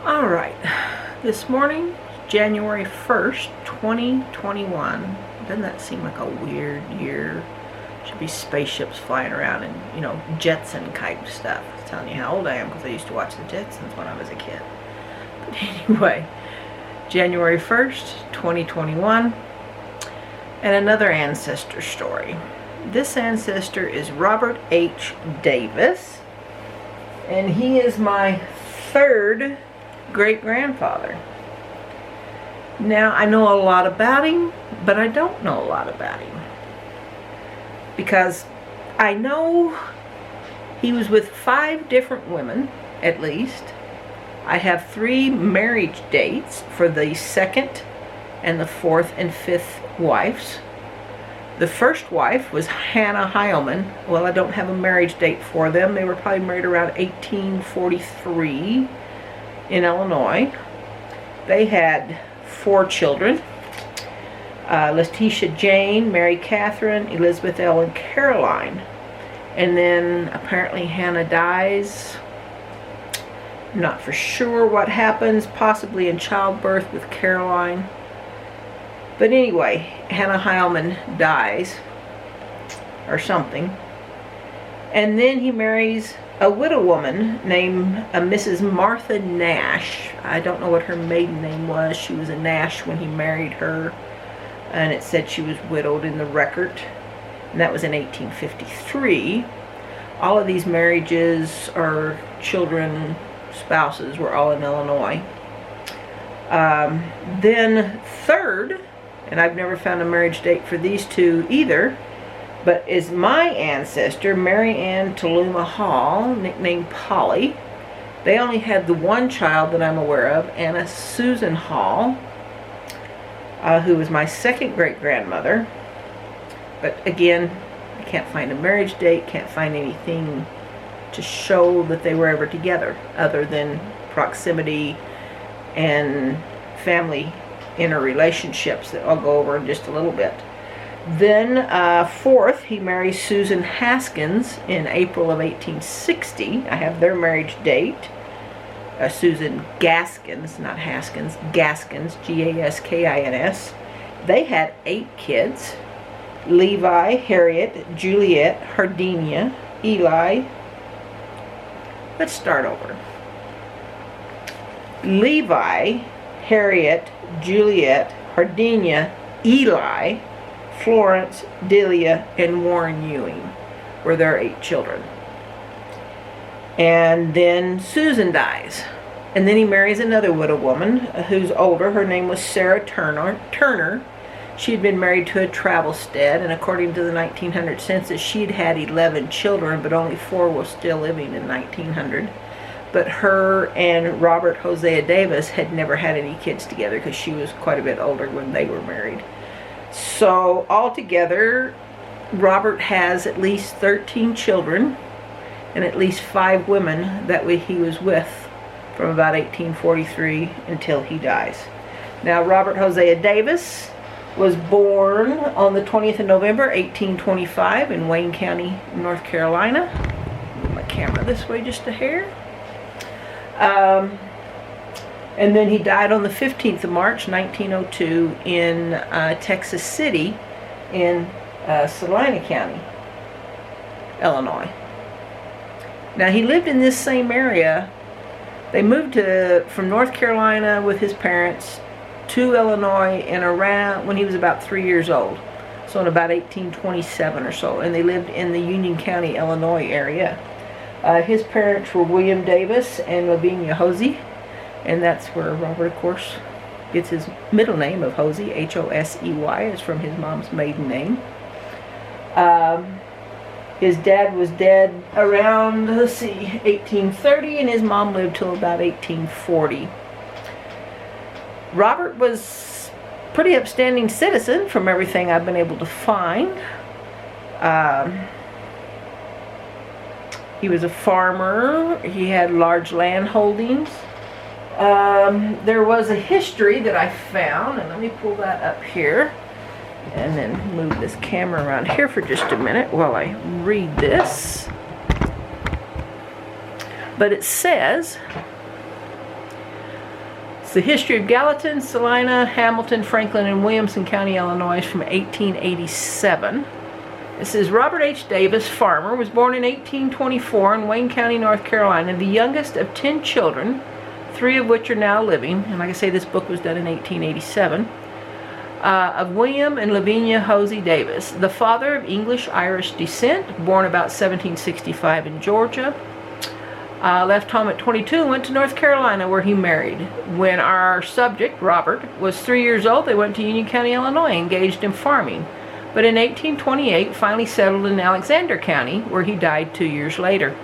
Alright, this morning, January 1st, 2021. Doesn't that seem like a weird year? Should be spaceships flying around and, Jetson type stuff. I'm telling you how old I am because I used to watch the Jetsons when I was a kid. But anyway, January 1st, 2021. And another ancestor story. This ancestor is Robert H. Davis. And he is my third great-grandfather. Now, I know a lot about him, but I don't know a lot about him. Because I know he was with 5 different women, at least. I have 3 marriage dates for the 2nd and the 4th and 5th wives. The first wife was Hannah Heilman. Well, I don't have a marriage date for them. They were probably married around 1843 in Illinois. They had 4 children. Letitia Jane, Mary Catherine, Elizabeth Ellen, Caroline. And then apparently Hannah dies. I'm not for sure what happens, possibly in childbirth with Caroline. But anyway, Hannah Heilman dies, or something. And then he marries a widow woman named Mrs. Martha Nash. I don't know what her maiden name was. She was a Nash when he married her. And it said she was widowed in the record. And that was in 1853. All of these marriages or children, spouses, were all in Illinois. Then third, and I've never found a marriage date for these 2 either, but is my ancestor, Mary Ann Taluma Hall, nicknamed Polly. They only had the 1 child that I'm aware of, Anna Susan Hall, who was my 2nd great-grandmother. But again, I can't find a marriage date, can't find anything to show that they were ever together, other than proximity and family interrelationships that I'll go over in just a little bit. Then, 4th, he marries Susan Haskins in April of 1860. I have their marriage date. Susan Gaskins, not Haskins, Gaskins, Gaskins. They had 8 kids. Levi, Harriet, Juliet, Hardenia, Eli. Let's start over. Levi, Harriet, Juliet, Hardenia, Eli, Florence, Delia, and Warren Ewing were their 8 children. And then Susan dies. And then he marries another widow woman who's older. Her name was Sarah Turner. She had been married to a travelstead, and according to the 1900 census, she'd had 11 children, but only 4 were still living in 1900. But her and Robert Hosey Davis had never had any kids together because she was quite a bit older when they were married. So altogether, Robert has at least 13 children and at least 5 women that he was with from about 1843 until he dies. Now, Robert Hosey Davis was born on the 20th of November, 1825 in Wayne County, North Carolina. Move my camera this way just a hair. And then he died on the 15th of March, 1902 in Texas City in Saline County, Illinois. Now, he lived in this same area. They moved from North Carolina with his parents to Illinois around when he was about 3 years old. So in about 1827 or so. And they lived in the Union County, Illinois area. His parents were William Davis and Lavinia Hosey, and that's where Robert, of course, gets his middle name of Hosey, H-O-S-E-Y, is from his mom's maiden name. His dad was dead around, 1830, and his mom lived till about 1840. Robert was a pretty upstanding citizen from everything I've been able to find. He was a farmer. He had large land holdings. There was a history that I found, and let me pull that up here and then move this camera around here for just a minute while I read this. But it says It's the history of Gallatin, Salina, Hamilton, Franklin, and Williamson County, Illinois from 1887. This is Robert H. Davis, farmer, was born in 1824 in Wayne County, North Carolina, the youngest of 10 children, 3 of which are now living, and like I say, this book was done in 1887, of William and Lavinia Hosey Davis, the father of English-Irish descent, born about 1765 in Georgia. Left home at 22 and went to North Carolina, where he married. When our subject, Robert, was 3 years old, they went to Union County, Illinois, engaged in farming. But in 1828, finally settled in Alexander County, where he died 2 years later.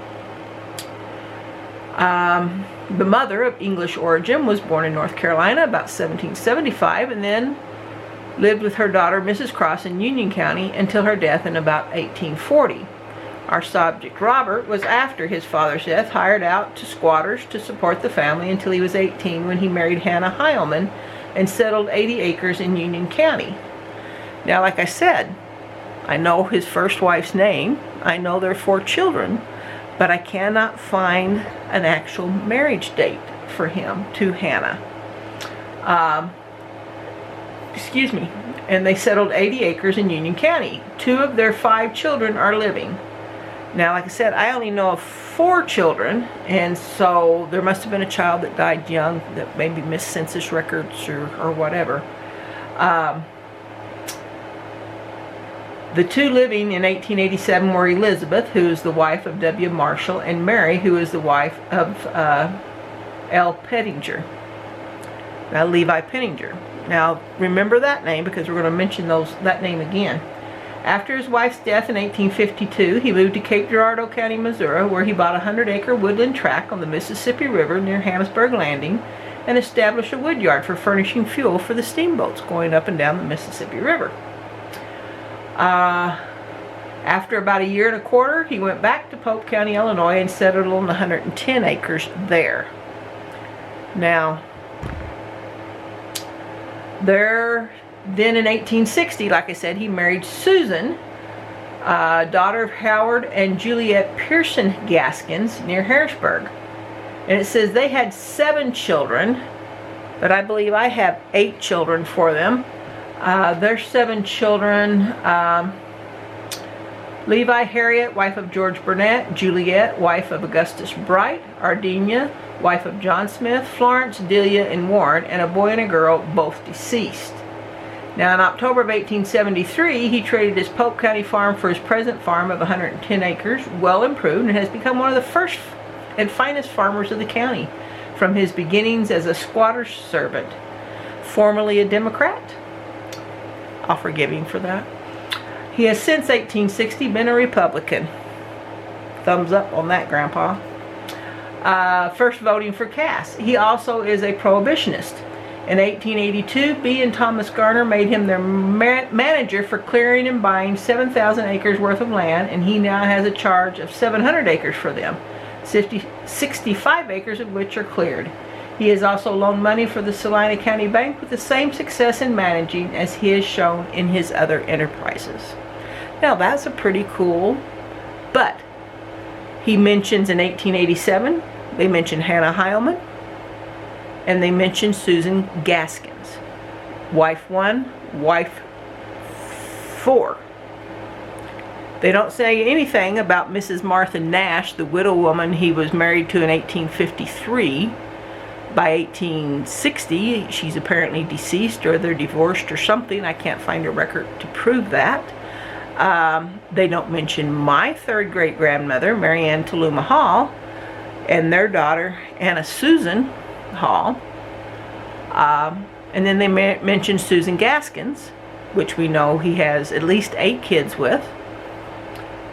The mother, of English origin, was born in North Carolina about 1775, and then lived with her daughter, Mrs. Cross, in Union County until her death in about 1840. Our subject, Robert, was after his father's death hired out to squatters to support the family until he was 18, when he married Hannah Heilman and settled 80 acres in Union County. Now, like I said, I know his first wife's name, I know their 4 children, but I cannot find an actual marriage date for him to Hannah. Excuse me. And they settled 80 acres in Union County. 2 of their 5 children are living. Now, like I said, I only know of 4 children, and so there must have been a child that died young that maybe missed census records or whatever. The 2 living in 1887 were Elizabeth, who is the wife of W. Marshall, and Mary, who is the wife of L. Pettinger. Now, Levi Pettinger. Now, remember that name because we're going to mention that name again. After his wife's death in 1852, he moved to Cape Girardeau County, Missouri, where he bought a 100-acre woodland tract on the Mississippi River near Harrisburg Landing and established a wood yard for furnishing fuel for the steamboats going up and down the Mississippi River. After about a year and a quarter, he went back to Pope County, Illinois, and settled on 110 acres there. Now, then in 1860, like I said, he married Susan, daughter of Howard and Juliet Pearson Gaskins, near Harrisburg. And it says they had 7 children, but I believe I have 8 children for them. Their 7 children, Levi Harriet, wife of George Burnett; Juliet, wife of Augustus Bright; Ardenia, wife of John Smith; Florence, Delia, and Warren, and a boy and a girl, both deceased. Now, in October of 1873, he traded his Pope County farm for his present farm of 110 acres, well improved, and has become one of the first and finest farmers of the county, from his beginnings as a squatter's servant. Formerly a Democrat, I'll forgive him for that. He has since 1860 been a Republican. Thumbs up on that, Grandpa. First voting for Cass. He also is a prohibitionist. In 1882, B. and Thomas Garner made him their manager for clearing and buying 7,000 acres worth of land, and he now has a charge of 700 acres for them, 65 acres of which are cleared. He has also loaned money for the Saline County Bank with the same success in managing as he has shown in his other enterprises. Now, that's a pretty cool, but he mentions in 1887, they mention Hannah Heilman, and they mention Susan Gaskins. Wife 1, wife 4. They don't say anything about Mrs. Martha Nash, the widow woman he was married to in 1853. By 1860, she's apparently deceased, or they're divorced or something. I can't find a record to prove that. They don't mention my 3rd great-grandmother, Mary Ann Taluma Hall, and their daughter, Anna Susan Hall. And then they mention Susan Gaskins, which we know he has at least 8 kids with.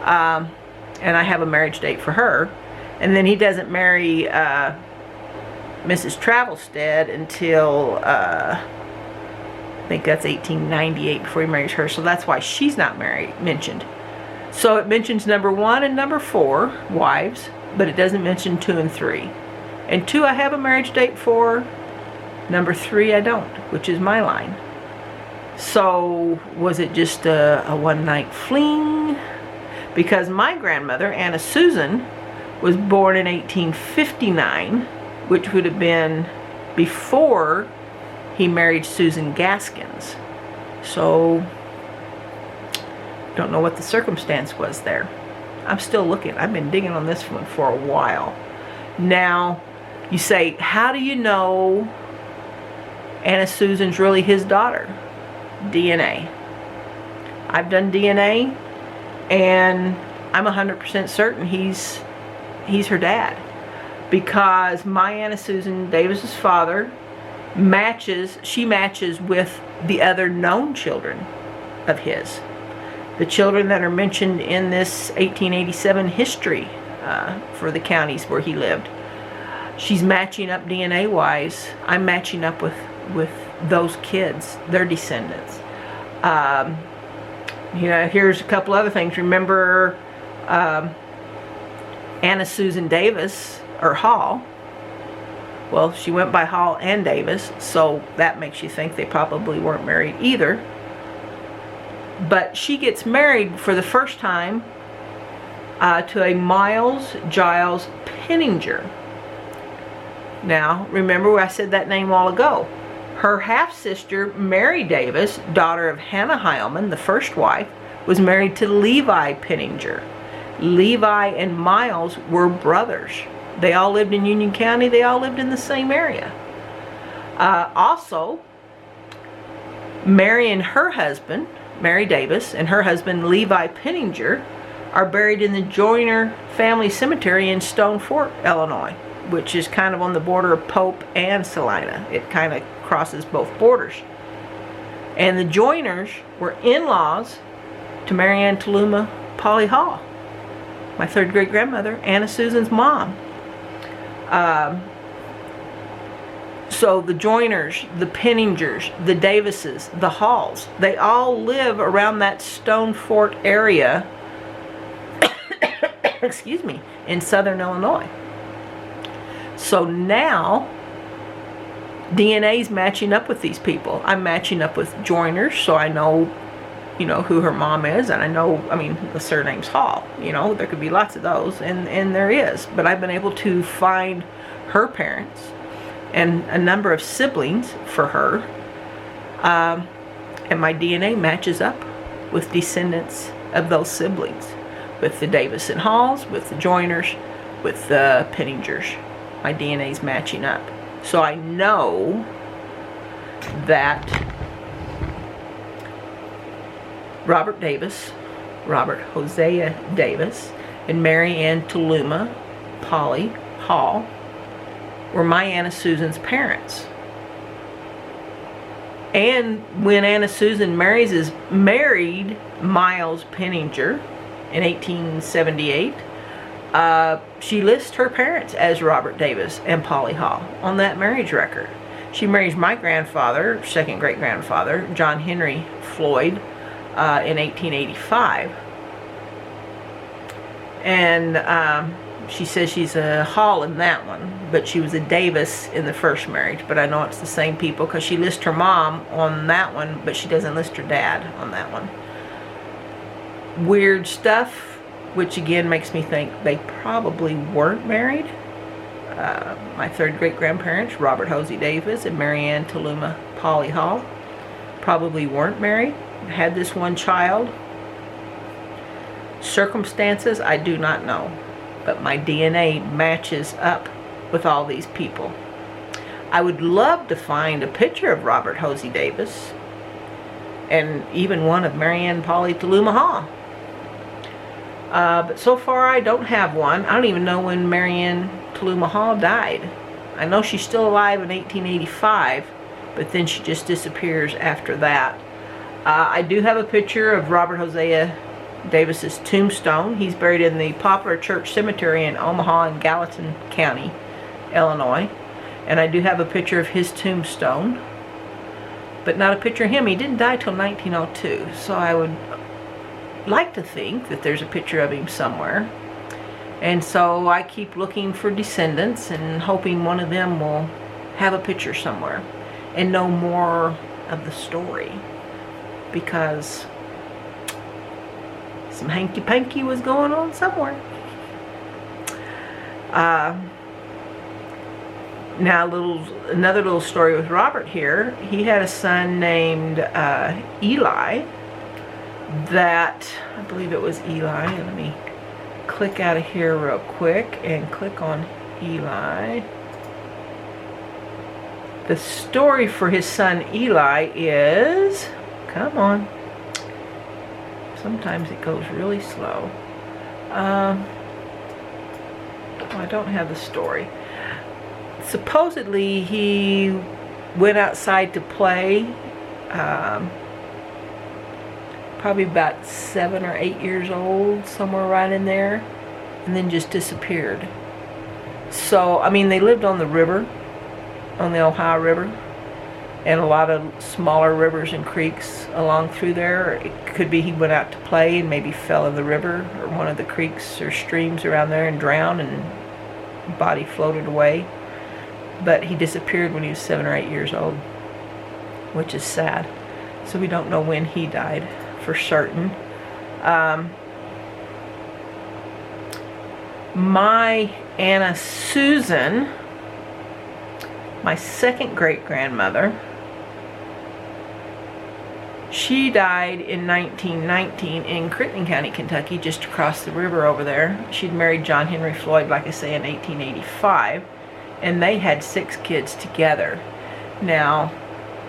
And I have a marriage date for her. And then he doesn't marry Mrs. Travelstead until I think that's 1898 before he marries her, so that's why she's not mentioned. So it mentions number 1 and number 4 wives, but it doesn't mention 2 and 3. And 2 I have a marriage date for, number 3 I don't, which is my line. So was it just a one-night fling? Because my grandmother, Anna Susan, was born in 1859, which would have been before he married Susan Gaskins. So, don't know what the circumstance was there. I'm still looking. I've been digging on this one for a while. Now, you say, how do you know Anna Susan's really his daughter? DNA. I've done DNA, and I'm 100% certain he's her dad, because my Anna Susan Davis's father she matches with the other known children of his. The children that are mentioned in this 1887 history for the counties where he lived. She's matching up DNA-wise. I'm matching up with those kids, their descendants. Here's a couple other things. Remember Anna Susan Davis, or Hall? Well, she went by Hall and Davis, so that makes you think they probably weren't married either. But she gets married for the first time to a Miles Giles Penninger. Now, remember I said that name a while ago. Her half-sister, Mary Davis, daughter of Hannah Heilman, the first wife, was married to Levi Penninger. Levi and Miles were brothers. They all lived in Union County. They all lived in the same area. Also, Mary and her husband, Mary Davis, and her husband, Levi Penninger, are buried in the Joyner Family Cemetery in Stone Fort, Illinois, which is kind of on the border of Pope and Salina. It kind of crosses both borders. And the Joyners were in-laws to Mary Ann Taluma Polly Hall, my third great-grandmother, Anna Susan's mom. So the Joyners, the Penningers, the Davises, the Halls, they all live around that Stone Fort area, excuse me, in southern Illinois. So now, DNA's matching up with these people. I'm matching up with Joyners, so I know, who her mom is, and I know, the surname's Hall. There could be lots of those, and there is. But I've been able to find her parents and a number of siblings for her, and my DNA matches up with descendants of those siblings, with the Davis and Halls, with the Joyners, with the Penningers. My DNA's matching up. So I know that Robert Hosea Davis, and Mary Ann Taluma Polly Hall were my Anna Susan's parents. And when Anna Susan married Miles Penninger in 1878, she lists her parents as Robert Davis and Polly Hall on that marriage record. She marries my grandfather, second great-grandfather, John Henry Floyd, in 1885. And she says she's a Hall in that one, but she was a Davis in the first marriage. But I know it's the same people, because she lists her mom on that one, but she doesn't list her dad on that one. Weird stuff, which again makes me think they probably weren't married. My third great-grandparents, Robert Hosey Davis and Mary Ann Taluma Polly Hall, probably weren't married. Had this one child. Circumstances, I do not know. But my DNA matches up with all these people. I would love to find a picture of Robert Hosey Davis, and even one of Mary Ann Polly Taluma Hall. But so far I don't have one. I don't even know when Mary Ann Taluma Hall died. I know she's still alive in 1885, but then she just disappears after that. I do have a picture of Robert Hosea Davis's tombstone. He's buried in the Poplar Church Cemetery in Omaha and Gallatin County, Illinois. And I do have a picture of his tombstone, but not a picture of him. He didn't die till 1902, so I would like to think that there's a picture of him somewhere. And so I keep looking for descendants and hoping one of them will have a picture somewhere and know more of the story, because some hanky-panky was going on somewhere. Now, another little story with Robert here. He had a son named Eli. That, I believe it was Eli. Let me click out of here real quick and click on Eli. The story for his son Eli is, come on, sometimes it goes really slow. I don't have the story. Supposedly he went outside to play, probably about 7 or 8 years old, somewhere right in there, and then just disappeared. So, I mean, they lived on the river, on the Ohio River, and a lot of smaller rivers and creeks along through there. It could be he went out to play and maybe fell in the river or one of the creeks or streams around there and drowned, and body floated away. But he disappeared when he was 7 or 8 years old, which is sad. So we don't know when he died for certain. My Anna Susan, my second great-grandmother, she died in 1919 in Saline County, Kentucky, just across the river over there. She'd married John Henry Floyd, like I say, in 1885, and they had 6 kids together. Now,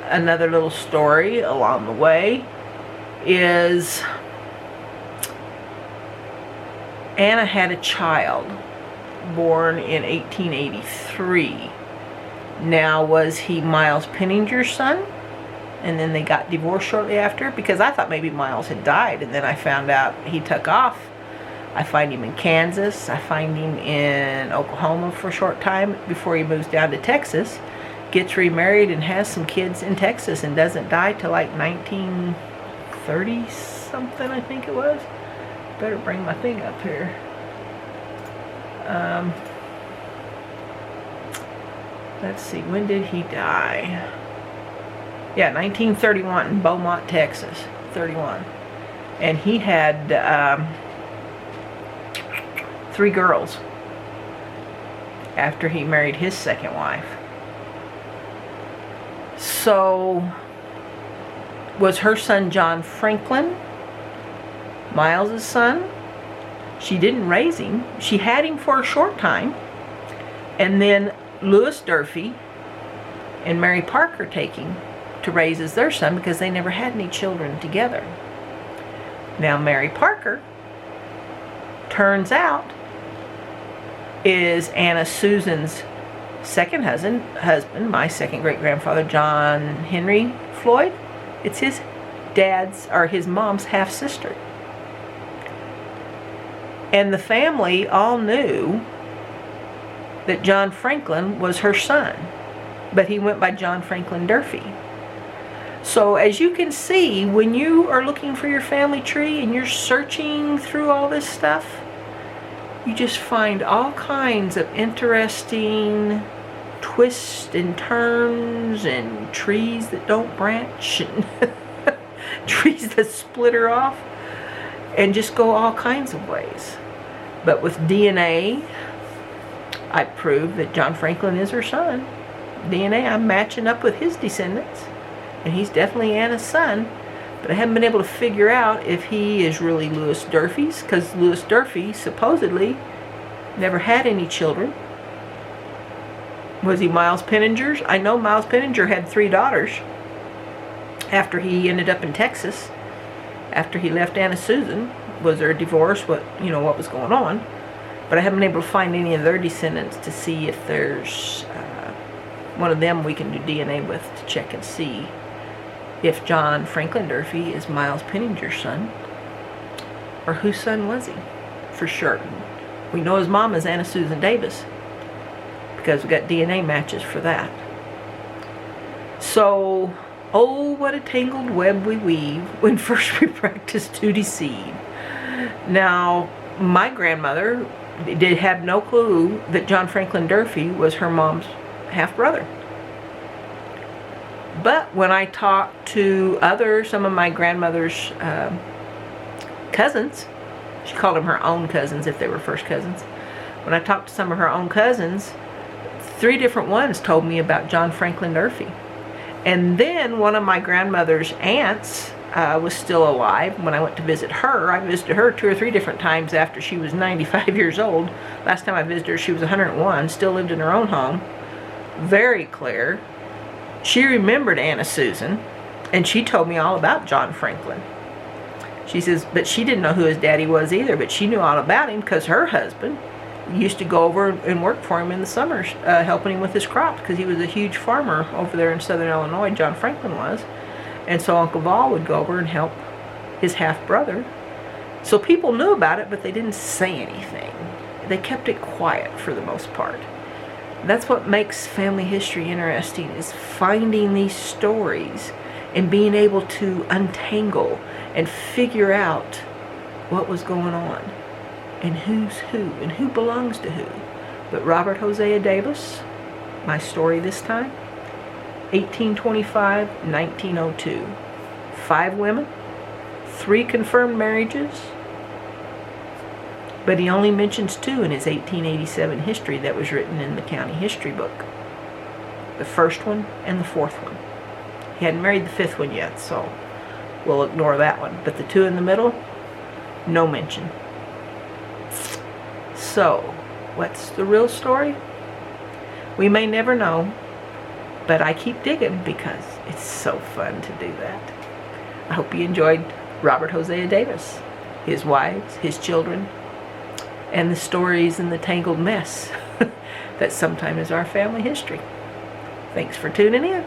another little story along the way is Anna had a child born in 1883. Now, was he Miles Penninger's son? And then they got divorced shortly after? Because I thought maybe Miles had died, and then I found out he took off. I find him in Kansas. I find him in Oklahoma for a short time before he moves down to Texas, gets remarried and has some kids in Texas, and doesn't die till like 1930 something, I think it was. Better bring my thing up here. Let's see, when did he die? Yeah, 1931 in Beaumont, Texas. 31. And he had 3 girls after he married his second wife. So, was her son John Franklin Miles's son? She didn't raise him. She had him for a short time, and then Lewis Durfee and Mary Parker take him to raise as their son because they never had any children together. Now, Mary Parker, turns out, is Anna Susan's second husband, my second great-grandfather, John Henry Floyd. It's his dad's, or his mom's half-sister. And the family all knew that John Franklin was her son, but he went by John Franklin Durfee. So as you can see, when you are looking for your family tree and you're searching through all this stuff, you just find all kinds of interesting twists and turns and trees that don't branch and trees that splitter off and just go all kinds of ways. But with DNA, I proved that John Franklin is her son. DNA, I'm matching up with his descendants, and he's definitely Anna's son. But I haven't been able to figure out if he is really Lewis Durfee's, because Lewis Durfee supposedly never had any children. Was he Miles Penninger's? I know Miles Penninger had 3 daughters after he ended up in Texas. After he left Anna Susan, was there a divorce? What was going on? But I haven't been able to find any of their descendants to see if there's one of them we can do DNA with to check and see if John Franklin Durfee is Miles Penninger's son, or whose son was he, for sure. We know his mom is Anna Susan Davis, because we got DNA matches for that. So, oh, what a tangled web we weave when first we practice to deceive. Now, my grandmother did have no clue that John Franklin Durfee was her mom's half-brother. But when I talked to some of my grandmother's cousins, she called them her own cousins if they were first cousins. When I talked to some of her own cousins, 3 different ones told me about John Franklin Durfee. And then one of my grandmother's aunts was still alive. When I went to visit her, I visited her 2 or 3 different times after she was 95 years old. Last time I visited her, she was 101, still lived in her own home. Very clear. She remembered Anna Susan, and she told me all about John Franklin. She says, but she didn't know who his daddy was either, but she knew all about him because her husband used to go over and work for him in the summers, helping him with his crops, because he was a huge farmer over there in southern Illinois, John Franklin was. And so Uncle Vol would go over and help his half-brother. So people knew about it, but they didn't say anything. They kept it quiet for the most part. That's what makes family history interesting, is finding these stories and being able to untangle and figure out what was going on and who's who and who belongs to who. But Robert Hosea Davis, my story this time, 1825, 1902. 5 women, 3 confirmed marriages, but he only mentions 2 in his 1887 history that was written in the county history book. The first one and the 4th one. He hadn't married the 5th one yet, so we'll ignore that one. But the 2 in the middle, no mention. So, what's the real story? We may never know, but I keep digging because it's so fun to do that. I hope you enjoyed Robert Hosea Davis, his wives, his children, and the stories and the tangled mess that sometimes is our family history. Thanks for tuning in.